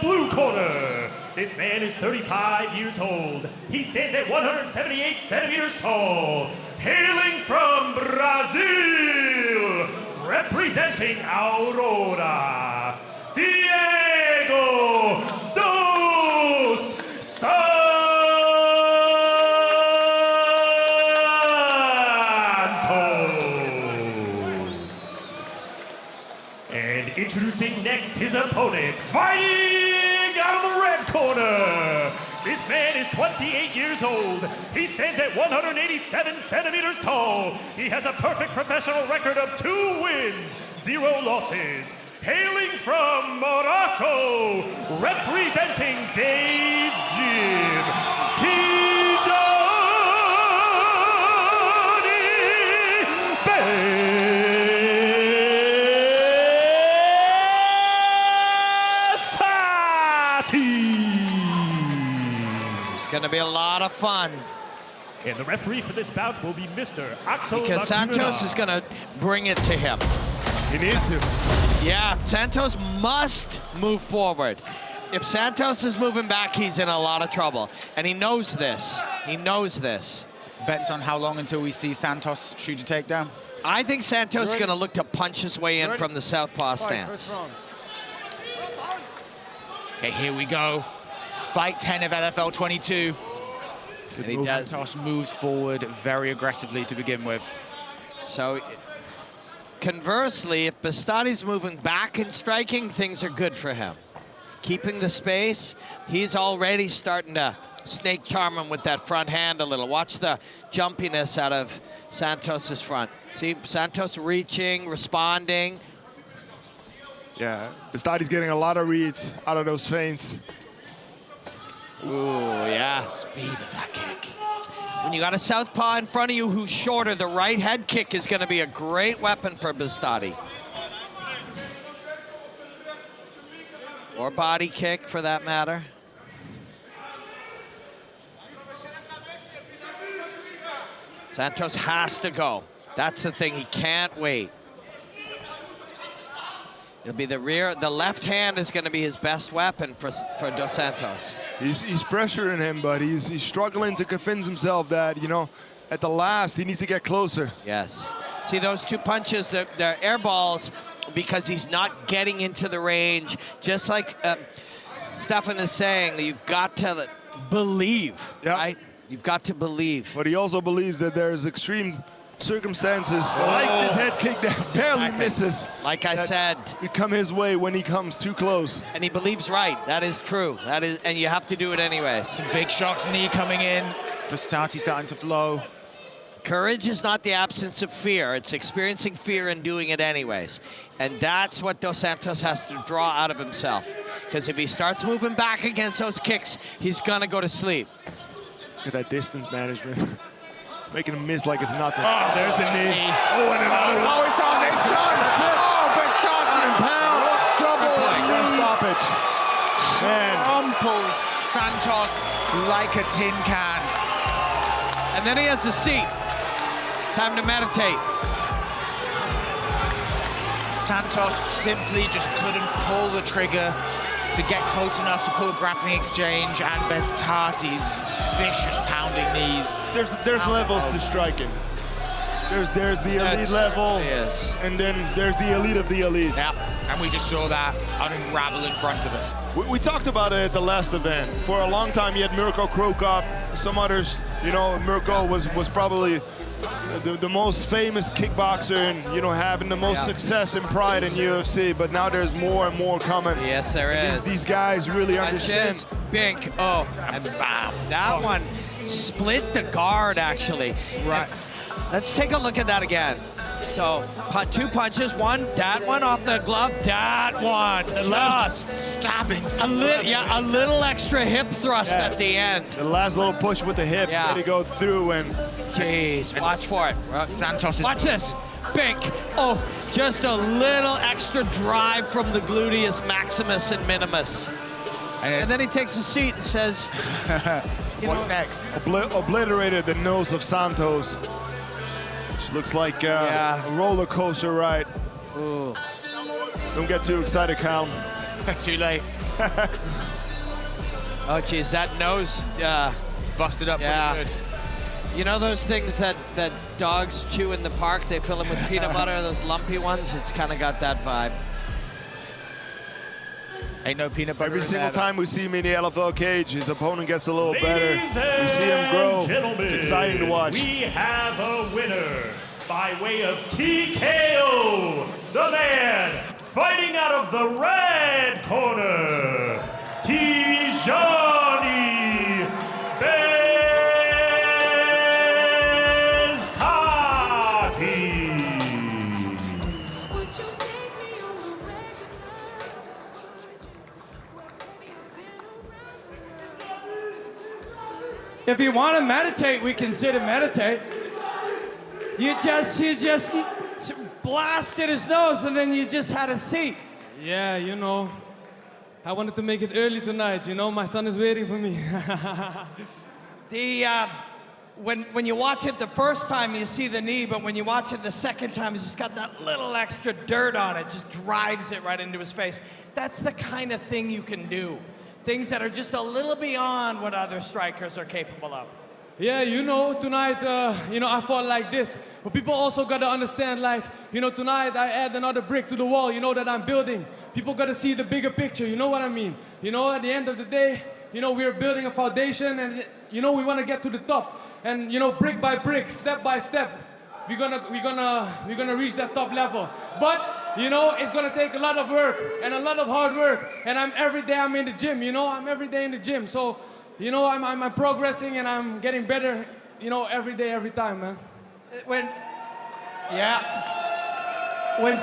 Blue corner. This man is 35 years old. He stands at 178 centimeters tall. Hailing from Brazil, representing Aurora, Diego dos Santos. And introducing next his opponent, fighting out of the red corner. This man is 28 years old. He stands at 187 centimeters tall. He has a perfect professional record of 2 wins, 0 losses. Hailing from Morocco, representing Days Gym, Tijani Bestati. It's going to be a lot of fun. And the referee for this bout will be Mr. Axel Because Santos is going to bring it to him. He needs to. Yeah, Santos must move forward. If Santos is moving back, he's in a lot of trouble. And he knows this. He knows this. Bets on how long until we see Santos shoot a takedown? I think Santos is going to look to punch his way in from the southpaw stance. Okay, here we go. Fight 10 of LFL 22. And he does. Santos moves forward very aggressively to begin with. So, conversely, if Bestati's moving back and striking, things are good for him. Keeping the space, he's already starting to snake charm him with that front hand a little. Watch the jumpiness out of Santos's front. See, Santos reaching, responding. Yeah, Bestati's getting a lot of reads out of those feints. Ooh, yeah. Speed of that kick. When you got a southpaw in front of you who's shorter, the right head kick is going to be a great weapon for Bestati. Or body kick, for that matter. Santos has to go. That's the thing. He can't wait. It'll be the rear. The left hand is going to be his best weapon for Dos Santos. He's pressuring him, but he's struggling to convince himself that, you know, at the last, he needs to get closer. Yes. See those 2 punches, they're air balls because he's not getting into the range. Just like Stefan is saying, you've got to believe, right? You've got to believe. But he also believes that there's extreme circumstances like this head kick that barely misses. Like I said, it come his way when he comes too close. And he believes right. That is true. That is, and you have to do it anyways. Some big shots, knee coming in. Bestati starting to flow. Courage is not the absence of fear. It's experiencing fear and doing it anyways. And that's what Dos Santos has to draw out of himself. Because if he starts moving back against those kicks, he's gonna go to sleep. Look at that distance management. Making him miss like it's nothing. Oh, there's the knee. Oh, and another one. Oh, it's on. It's done. That's it. Oh, Bestati. Pound. Double stoppage. Man. Crumples Santos like a tin can. And then he has a seat. Time to meditate. Santos simply just couldn't pull the trigger to get close enough to pull a grappling exchange, and Bestati's vicious pounding knees. There's levels to striking. There's the elite level, and then there's the elite of the elite. Yeah, and we just saw that unravel in front of us. We talked about it at the last event. For a long time, you had Mirko Krokop, some others. You know, Mirko was probably the most famous kickboxer and, you know, having the most success and pride in UFC, but now there's more and more coming. Yes, there is. These guys really understand. Bink, and bam. That one split the guard, actually. Right. Let's take a look at that again. So, 2 punches, that one off the glove, that one. Stabbing. A little extra hip thrust at the end. The last little push with the hip, let it go through, and jeez, watch for it. Santos is watch this. Bink. Oh, just a little extra drive from the gluteus maximus and minimus. And then he takes a seat and says, what's next? Obliterated the nose of Santos. Looks like a roller coaster ride. Ooh. Don't get too excited, Cal. Too late. Oh, geez, that nose. It's busted up Yeah. pretty good. You know those things that dogs chew in the park? They fill them with peanut butter, those lumpy ones? It's kind of got that vibe. Ain't no peanut butter Every in single there, time we see him in the LFL cage, his opponent gets a little better. Ladies We see him grow. and gentlemen, It's exciting to watch. We have a winner by way of TKO. The man fighting out of the red corner, Tijani If you want to meditate, we can sit and meditate. You just blasted his nose and then you just had a seat. Yeah, you know, I wanted to make it early tonight. You know, my son is waiting for me. When you watch it the first time, you see the knee, but when you watch it the second time, it's just got that little extra dirt on it, just drives it right into his face. That's the kind of thing you can do. Things that are just a little beyond what other strikers are capable of. Yeah, you know, tonight, you know, I fought like this. But people also got to understand, like, you know, tonight I add another brick to the wall, you know, that I'm building. People got to see the bigger picture, you know what I mean? You know, at the end of the day, you know, we're building a foundation and, you know, we want to get to the top. And, you know, brick by brick, step by step, we're gonna reach that top level. But, you know, it's gonna take a lot of work and a lot of hard work. And every day I'm in the gym, you know, I'm every day in the gym. So, you know, I'm progressing and I'm getting better, you know, every day, every time, man. When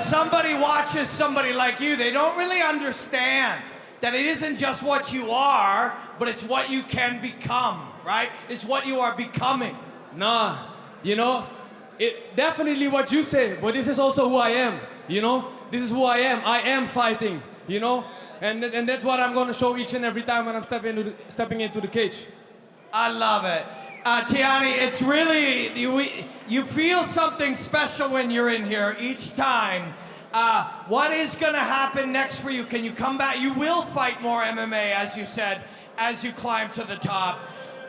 somebody watches somebody like you, they don't really understand that it isn't just what you are, but it's what you can become, right? It's what you are becoming. Nah, you know, it definitely what you say, but this is also who I am, you know? This is who I am. I am fighting, you know? And that's what I'm going to show each and every time when I'm stepping into the cage. I love it. Tiani, it's really, you feel something special when you're in here each time. What is going to happen next for you? Can you come back? You will fight more MMA, as you said, as you climb to the top.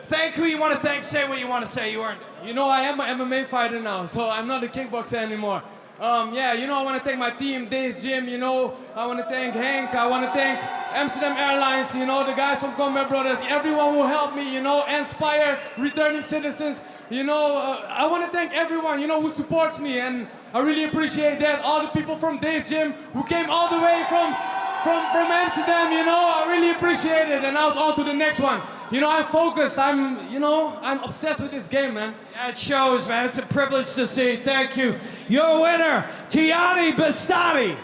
Thank who you want to thank. Say what you want to say. You earned it. You know, I am an MMA fighter now, so I'm not a kickboxer anymore. Yeah, you know, I want to thank my team, Days Gym, you know. I want to thank Hank. I want to thank Amsterdam Airlines, you know, the guys from Combat Brothers, everyone who helped me, you know, Inspire, returning citizens. You know, I want to thank everyone, you know, who supports me, and I really appreciate that. All the people from Days Gym who came all the way from Amsterdam, you know, I really appreciate it. And now it's on to the next one. You know, I'm focused. I'm obsessed with this game, man. Yeah, it shows, man. It's a privilege to see. Thank you. Your winner, Tiani Bestati.